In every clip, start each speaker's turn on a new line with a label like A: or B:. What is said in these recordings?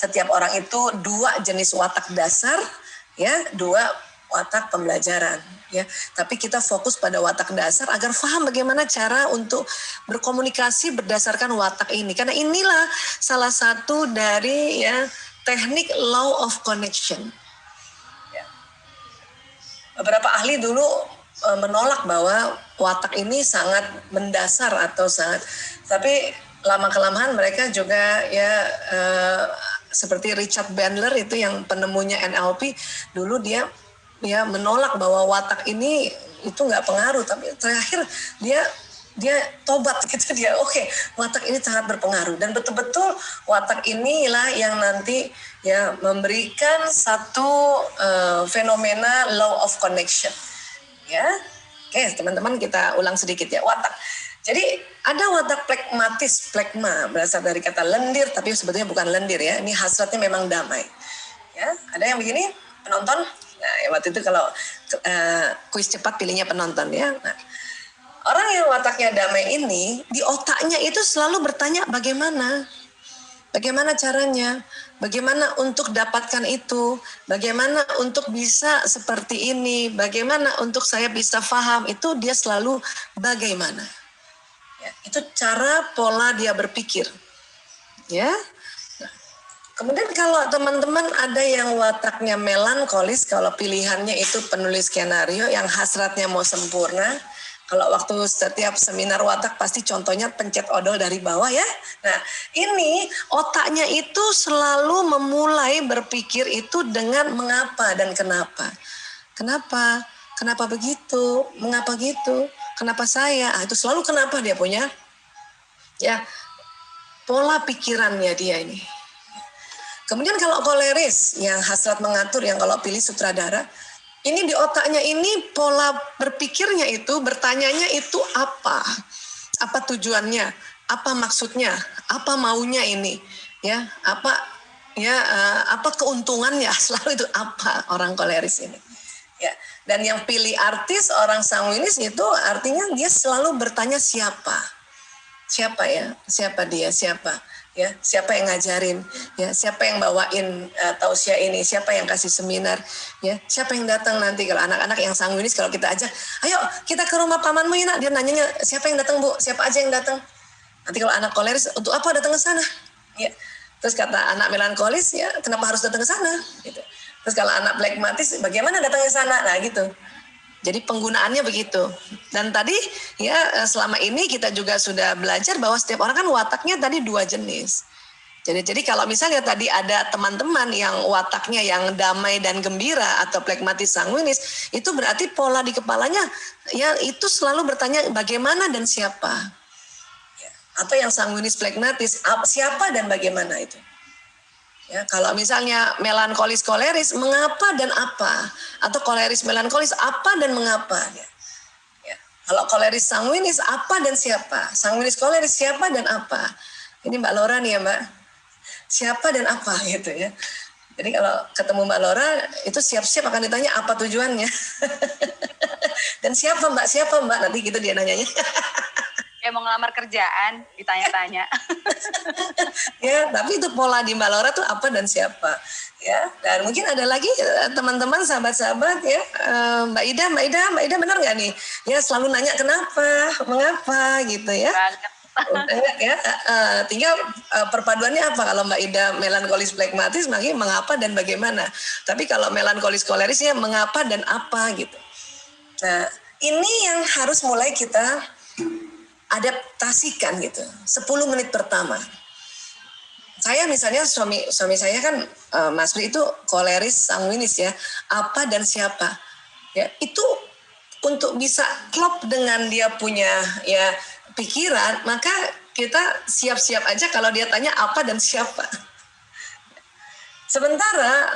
A: setiap orang itu 2 jenis watak dasar, ya, 2 watak pembelajaran, ya. Tapi kita fokus pada watak dasar agar paham bagaimana cara untuk berkomunikasi berdasarkan watak ini. Karena inilah salah satu dari, ya, teknik law of connection. Ya. Beberapa ahli dulu menolak bahwa watak ini sangat mendasar atau sangat, tapi lama-kelamaan mereka juga, ya, seperti Richard Bandler itu yang penemunya NLP, dulu dia, ya, menolak bahwa watak ini itu nggak pengaruh, tapi terakhir dia tobat gitu, dia oke, watak ini sangat berpengaruh, dan betul-betul watak inilah yang nanti, ya, memberikan satu fenomena law of connection, ya. Oke, teman-teman, kita ulang sedikit, ya, watak. Jadi ada watak plekmatis, plekma berasal dari kata lendir, tapi sebetulnya bukan lendir, ya. Ini hasratnya memang damai. Ya, ada yang begini, penonton. Nah, ya, waktu itu kalau kuis cepat pilihnya penonton, ya. Nah, orang yang wataknya damai ini di otaknya itu selalu bertanya bagaimana caranya, bagaimana untuk dapatkan itu, bagaimana untuk bisa seperti ini, bagaimana untuk saya bisa paham, itu dia selalu bagaimana. Ya, itu cara pola dia berpikir, ya. Nah, kemudian kalau teman-teman ada yang wataknya melankolis, kalau pilihannya itu penulis skenario yang hasratnya mau sempurna, kalau waktu setiap seminar watak pasti contohnya pencet odol dari bawah, ya. Nah, ini otaknya itu selalu memulai berpikir itu dengan mengapa dan kenapa. Kenapa begitu? Mengapa gitu? Kenapa saya? Itu selalu kenapa dia punya, ya, pola pikirannya dia ini. Kemudian kalau koleris yang hasrat mengatur, yang kalau pilih sutradara, ini di otaknya ini pola berpikirnya itu, bertanyanya itu apa tujuannya, apa maksudnya, apa maunya ini, ya, apa keuntungannya, selalu itu apa orang koleris ini. Ya, dan yang pilih artis orang sanguinis itu artinya dia selalu bertanya siapa ya, siapa dia, ya, siapa yang ngajarin, ya, siapa yang bawain tausiah ini, siapa yang kasih seminar, ya, siapa yang datang nanti. Kalau anak-anak yang sanguinis kalau kita ajak, ayo kita ke rumah pamanmu ya, dia nanyanya siapa yang datang, Bu, siapa aja yang datang. Nanti kalau anak koleris, untuk apa datang ke sana, ya. Terus kata anak melankolis, ya, kenapa harus datang ke sana, gitu. Terus kalau anak plekmatis, bagaimana datang ke sana? Nah, gitu. Jadi penggunaannya begitu. Dan tadi, ya, selama ini kita juga sudah belajar bahwa setiap orang kan wataknya tadi 2 jenis. Jadi kalau misalnya tadi ada teman-teman yang wataknya yang damai dan gembira atau plekmatis sanguinis, itu berarti pola di kepalanya, ya, itu selalu bertanya bagaimana dan siapa. Ya. Atau yang sanguinis plekmatis, siapa dan bagaimana itu. Ya, kalau misalnya melankolis koleris, mengapa dan apa? Atau koleris melankolis, apa dan mengapa? Ya. Ya. Kalau koleris sanguinis, apa dan siapa? Sanguinis koleris, siapa dan apa? Ini Mbak Laura nih, ya, Mbak. Siapa dan apa, gitu, ya. Jadi kalau ketemu Mbak Laura, itu siap-siap akan ditanya apa tujuannya. Dan siapa Mbak? Nanti gitu dia nanyanya.
B: Kayak mau ngelamar kerjaan, ditanya-tanya.
A: Ya, tapi itu pola di Mbak Laura tuh apa dan siapa, ya. Dan mungkin ada lagi teman-teman, sahabat-sahabat, ya, Mbak Ida benar nggak nih? Ya, selalu nanya kenapa, mengapa, gitu, ya. Ya, tinggal perpaduannya apa. Kalau Mbak Ida melankolis plekmatis, makanya mengapa dan bagaimana. Tapi kalau melankolis kolerisnya mengapa dan apa, gitu. Nah, ini yang harus mulai kita adaptasikan, gitu. 10 menit pertama. Saya misalnya suami saya kan Mas Pri itu koleris sanguinis, ya. Apa dan siapa. Ya, itu untuk bisa klop dengan dia punya, ya, pikiran, maka kita siap-siap aja kalau dia tanya apa dan siapa. Sementara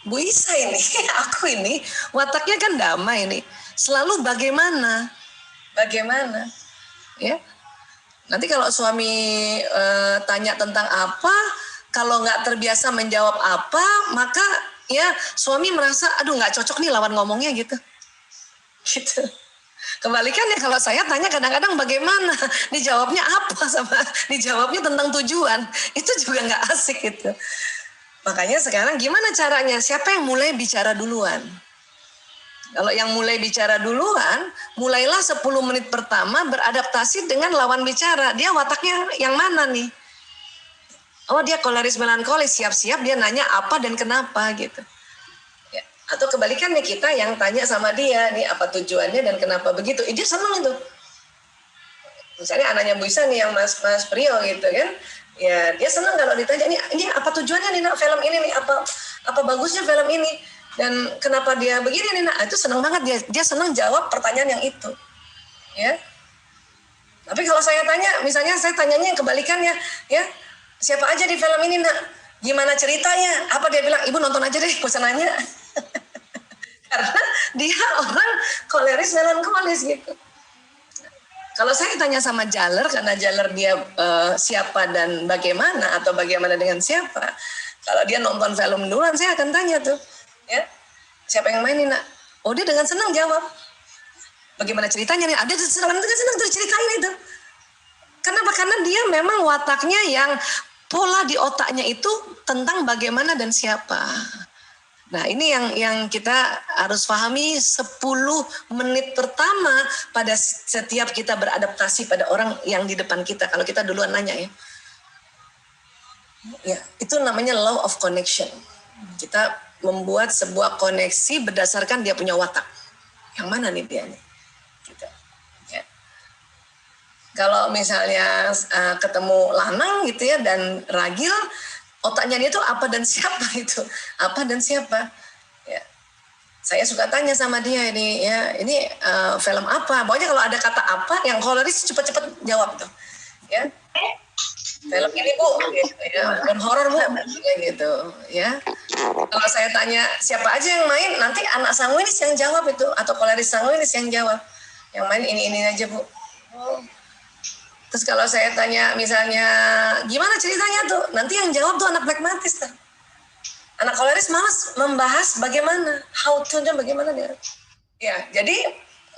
A: Bu Isa ini, aku ini wataknya kan damai nih. Selalu bagaimana. Ya, nanti kalau suami tanya tentang apa, kalau nggak terbiasa menjawab apa, maka, ya, suami merasa aduh nggak cocok nih lawan ngomongnya, gitu. Kebalikannya kalau saya tanya kadang-kadang bagaimana, dijawabnya apa sama dijawabnya tentang tujuan, itu juga nggak asik gitu. Makanya sekarang gimana caranya? Siapa yang mulai bicara duluan? Kalau yang mulai bicara duluan, mulailah 10 menit pertama beradaptasi dengan lawan bicara. Dia wataknya yang mana nih? Oh, dia koleris melankolis, siap-siap dia nanya apa dan kenapa gitu. Ya. Atau kebalikannya kita yang tanya sama dia, nih apa tujuannya dan kenapa begitu. Dia senang itu. Misalnya anaknya Bu Isa nih yang Mas Priyo gitu kan. Ya, dia senang kalau ditanya ini apa tujuannya nih nak film ini nih, apa bagusnya film ini. Dan kenapa dia begini nih nak, itu senang banget dia senang jawab pertanyaan yang itu, ya. Tapi kalau saya tanya, misalnya saya tanyanya yang kebalikannya, ya siapa aja di film ini nak, gimana ceritanya, apa dia bilang, ibu nonton aja deh, gak usah nanya. Karena dia orang koleris melankolis gitu. Kalau saya tanya sama Jaler, karena Jaler dia siapa dan bagaimana atau bagaimana dengan siapa, kalau dia nonton film duluan saya akan tanya tuh. Ya, siapa yang mainin nak? Oh, dia dengan senang jawab. Bagaimana ceritanya nih? Ada senang tuh ceritain itu. Kenapa? Karena dia memang wataknya yang pola di otaknya itu tentang bagaimana dan siapa. Nah, ini yang kita harus pahami 10 menit pertama pada setiap kita beradaptasi pada orang yang di depan kita. Kalau kita duluan nanya ya. Ya, itu namanya law of connection. Kita membuat sebuah koneksi berdasarkan dia punya watak. Yang mana nih dia nih? Gitu. Ya. Kalau misalnya ketemu lanang gitu ya dan ragil, otaknya dia tuh apa dan siapa itu? Apa dan siapa? Ya. Saya suka tanya sama dia ini ya, ini film apa? Pokoknya kalau ada kata apa yang koleris cepet-cepet jawab tuh. Ya. Film ini Bu, gitu ya, film horor Bu, gitu ya. Kalau saya tanya siapa aja yang main, nanti anak sanguinis yang jawab itu, atau koleris sanguinis yang jawab. Yang main ini aja Bu. Oh. Terus kalau saya tanya misalnya gimana ceritanya tuh, nanti yang jawab tuh anak pragmatis tuh. Anak koleris malas membahas bagaimana, how to-nya bagaimana dia. Ya, jadi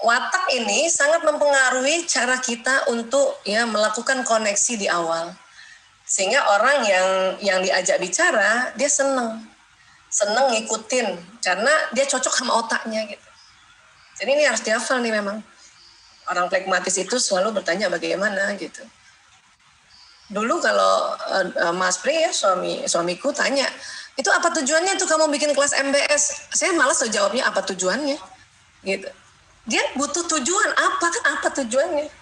A: watak ini sangat mempengaruhi cara kita untuk ya melakukan koneksi di awal. Sehingga orang yang diajak bicara, dia seneng ngikutin karena dia cocok sama otaknya gitu. Jadi ini harus dihafal nih memang. Orang pragmatis itu selalu bertanya bagaimana gitu. Dulu kalau Mas Pri ya suamiku tanya, itu apa tujuannya tuh kamu bikin kelas MBS? Saya malas tuh jawabnya apa tujuannya gitu. Dia butuh tujuan apa tujuannya?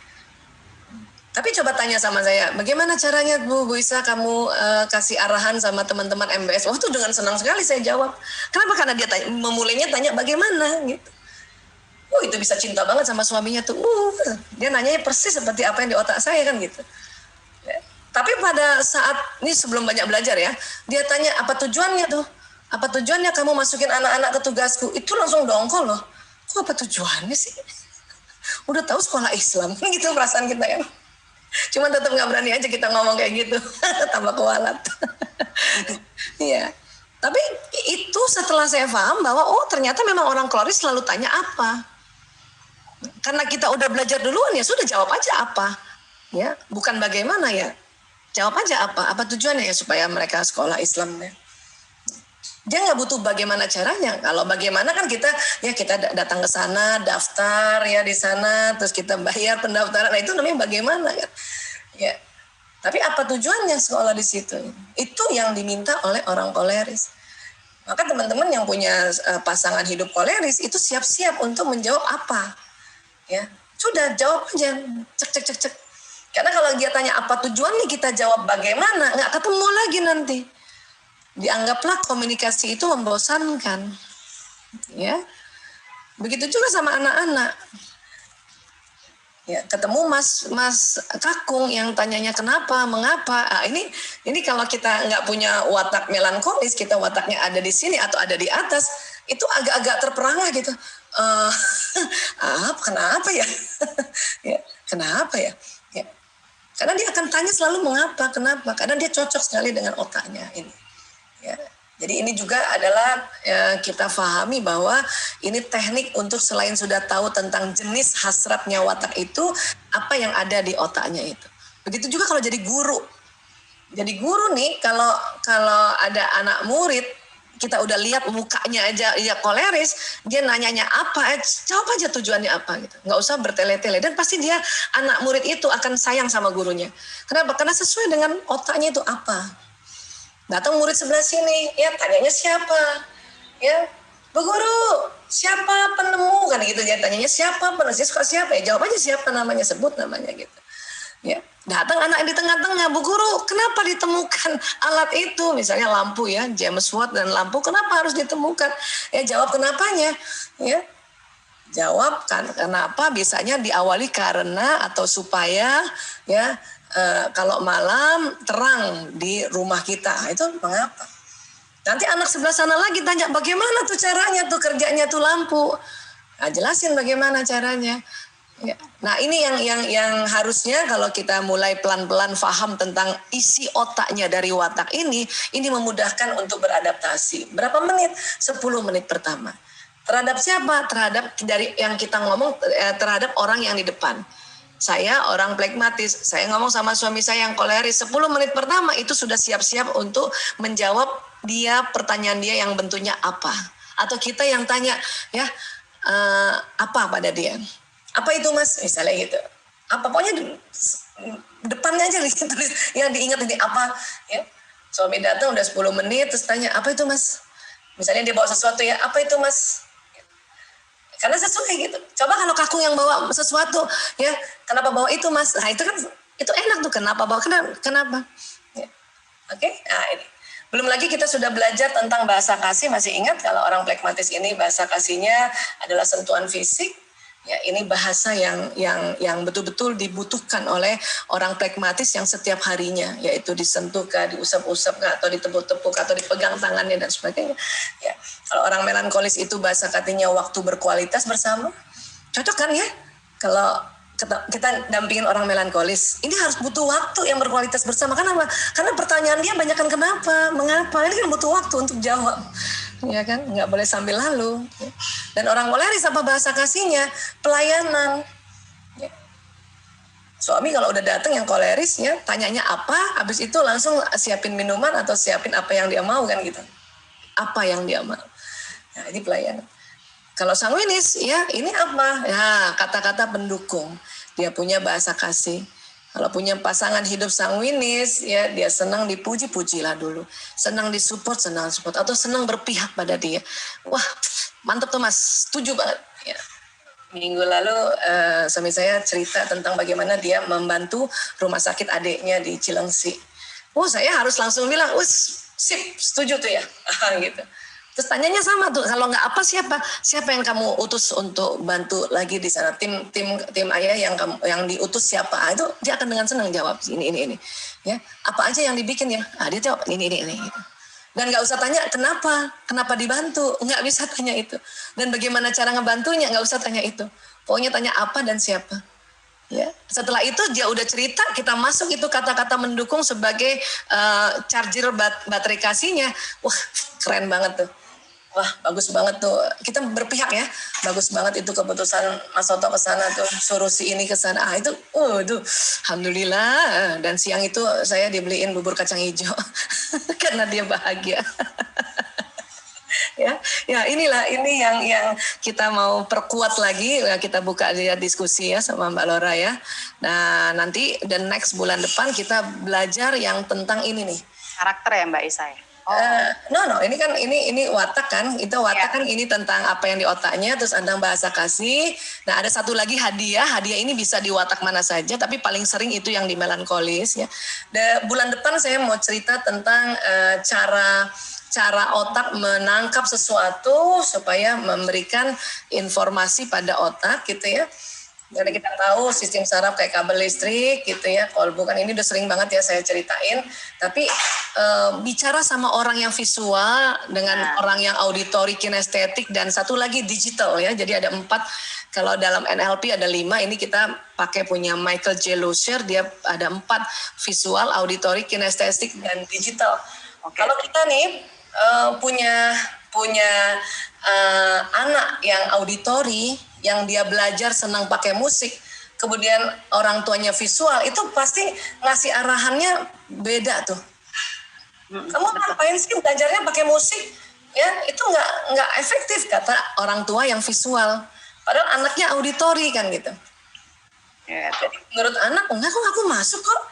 A: Tapi coba tanya sama saya, bagaimana caranya Bu Isa kamu kasih arahan sama teman-teman MBS? Wah, tuh dengan senang sekali saya jawab. Kenapa? Karena dia memulainya tanya bagaimana gitu. Oh, itu bisa cinta banget sama suaminya tuh. Dia nanyanya persis seperti apa yang di otak saya kan gitu. Ya. Tapi pada saat ini sebelum banyak belajar ya, dia tanya apa tujuannya tuh? Apa tujuannya kamu masukin anak-anak ke tugasku? Itu langsung dongkol loh. Kok apa tujuannya sih? Udah tahu sekolah Islam gitu perasaan kita kan. Cuman tetap nggak berani aja kita ngomong kayak gitu, tambah kualat. Iya. Tapi itu setelah saya paham bahwa oh ternyata memang orang koleris selalu tanya apa. Karena kita udah belajar duluan ya sudah jawab aja apa. Ya, bukan bagaimana ya. Jawab aja apa tujuannya ya supaya mereka sekolah Islam ya. Dia nggak butuh bagaimana caranya. Kalau bagaimana kan kita datang ke sana, daftar ya di sana, terus kita bayar pendaftaran. Nah itu namanya bagaimana kan? Ya. Tapi apa tujuannya sekolah di situ? Itu yang diminta oleh orang koleris. Maka teman-teman yang punya pasangan hidup koleris itu siap-siap untuk menjawab apa? Ya, sudah jawab aja, cek. Karena kalau dia tanya apa tujuannya kita jawab bagaimana, nggak ketemu lagi nanti. Dianggaplah komunikasi itu membosankan, ya. Begitu juga sama anak-anak. Ya, ketemu Mas Kakung yang tanyanya kenapa, mengapa. Nah, ini kalau kita nggak punya watak melankolis, kita wataknya ada di sini atau ada di atas, itu agak-agak terperangah gitu. Kenapa ya? Ya, kenapa ya? Ya. Karena dia akan tanya selalu mengapa, kenapa. Karena dia cocok sekali dengan otaknya ini. Ya. Jadi ini juga adalah kita pahami bahwa ini teknik untuk selain sudah tahu tentang jenis hasratnya watak itu, apa yang ada di otaknya itu. Begitu juga kalau jadi guru. Jadi guru nih, kalau ada anak murid, kita udah lihat mukanya aja ya koleris, dia nanyanya apa, jawab aja tujuannya apa gitu. Nggak usah bertele-tele, dan pasti dia, anak murid itu akan sayang sama gurunya. Kenapa? Karena sesuai dengan otaknya itu apa. Datang murid sebelah sini, ya tanyanya siapa, ya Bu Guru, siapa penemu, kan gitu ya, tanyanya siapa penemu, suka siapa, ya jawab aja siapa namanya, sebut namanya gitu. Ya, datang anak di tengah-tengah, Bu Guru, kenapa ditemukan alat itu, misalnya lampu ya, James Watt dan lampu, kenapa harus ditemukan? Ya jawab kenapanya, ya. Jawab kan kenapa, bisanya diawali karena atau supaya ya. Kalau malam terang di rumah kita, itu mengapa? Nanti anak sebelah sana lagi tanya bagaimana tuh caranya tuh kerjanya tuh lampu. Nah, jelasin bagaimana caranya. Ya. Nah ini yang harusnya kalau kita mulai pelan-pelan paham tentang isi otaknya dari watak ini memudahkan untuk beradaptasi. Berapa menit? 10 menit pertama. Terhadap siapa? Terhadap dari yang kita ngomong, terhadap orang yang di depan. Saya orang plekmatis, saya ngomong sama suami saya yang koleris, 10 menit pertama itu sudah siap-siap untuk menjawab dia, pertanyaan dia yang bentuknya apa. Atau kita yang tanya, ya apa pada dia. Apa itu Mas? Misalnya gitu. Apa, pokoknya depannya aja tulis, yang diingat ini apa. Ya. Suami datang udah 10 menit, terus tanya, apa itu Mas? Misalnya dia bawa sesuatu ya, apa itu Mas? Karena sesuai gitu. Coba kalau Kakung yang bawa sesuatu, ya kenapa bawa itu Mas? Nah itu kan, itu enak tuh, kenapa bawa, kenapa? Ya. Oke, nah ini. Belum lagi kita sudah belajar tentang bahasa kasih, masih ingat kalau orang plekmatis ini bahasa kasihnya adalah sentuhan fisik. Ya, ini bahasa yang betul-betul dibutuhkan oleh orang plekmatis yang setiap harinya, yaitu disentuh kah, diusap-usap kah, atau ditepuk-tepuk, atau dipegang tangannya dan sebagainya. Ya, kalau orang melankolis itu bahasa kasihnya waktu berkualitas bersama. Cocok kan ya? Kalau kita dampingin orang melankolis, ini harus butuh waktu yang berkualitas bersama. Kenapa? Karena pertanyaan dia banyak kan kenapa, mengapa, ini kan butuh waktu untuk jawab. Ya kan, nggak boleh sambil lalu. Dan orang koleris apa bahasa kasihnya? Pelayanan. Ya. Suami kalau udah datang yang koleris ya, tanyanya apa, habis itu langsung siapin minuman atau siapin apa yang dia mau kan gitu. Apa yang dia mau. Nah, ini pelayanan. Kalau sanguinis ya, ini apa? Ya, kata-kata pendukung. Dia punya bahasa kasih. Kalau punya pasangan hidup sanguinis, ya dia senang dipuji-pujilah dulu. Senang disupport, senang support. Atau senang berpihak pada dia. Wah, mantap tuh Mas, setuju banget. Ya. Minggu lalu suami saya cerita tentang bagaimana dia membantu rumah sakit adiknya di Cilengsi. Saya harus langsung bilang, sip, setuju tuh ya. Gitu. Terus tanyanya sama tuh, kalau nggak apa siapa yang kamu utus untuk bantu lagi di sana, tim ayah yang diutus siapa? Itu dia akan dengan senang jawab ini ya, apa aja yang dibikin ya, dia jawab ini gitu. Dan nggak usah tanya kenapa dibantu, nggak bisa tanya itu. Dan bagaimana cara ngebantunya, nggak usah tanya itu. Pokoknya tanya apa dan siapa. Ya, setelah itu dia udah cerita, kita masuk itu kata-kata mendukung sebagai charger baterai kasihnya. Wah, keren banget tuh. Wah, bagus banget tuh. Kita berpihak ya. Bagus banget itu keputusan Mas Soto ke sana tuh, suruh si ini ke sana. Itu alhamdulillah. Dan siang itu saya dibeliin bubur kacang hijau karena dia bahagia. Ya inilah ini yang kita mau perkuat lagi. Kita buka dia diskusi ya sama Mbak Lora ya. Nah, nanti next bulan depan kita belajar yang tentang ini nih.
B: Karakter ya Mbak Isa ya?
A: Ini kan ini watak kan, itu watak kan ini tentang apa yang di otaknya, terus tentang bahasa kasih. Nah ada satu lagi hadiah ini bisa di watak mana saja, tapi paling sering itu yang di melankolis ya. Bulan depan saya mau cerita tentang cara otak menangkap sesuatu supaya memberikan informasi pada otak gitu ya. Jadi kita tahu sistem saraf kayak kabel listrik gitu ya, kolbu kan ini udah sering banget ya saya ceritain. Tapi bicara sama orang yang visual dengan orang yang auditori, kinestetik, dan satu lagi digital ya. Jadi ada 4, kalau dalam NLP ada 5, ini kita pakai punya Michael J. Lusher, dia ada 4, visual, auditori, kinestetik, dan digital. Kalau kita nih punya punya anak yang auditori, yang dia belajar senang pakai musik, kemudian orang tuanya visual, itu pasti ngasih arahannya beda tuh. Kamu ngapain sih belajarnya pakai musik? Ya, itu nggak efektif kata orang tua yang visual. Padahal anaknya auditori kan gitu.
B: Ya,
A: Jadi menurut anak, enggak kok aku masuk kok.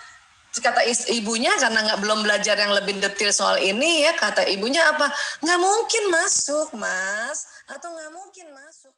A: Terus kata ibunya karena belum belajar yang lebih detail soal ini ya, kata ibunya apa? Nggak mungkin masuk, Mas. Atau nggak mungkin masuk.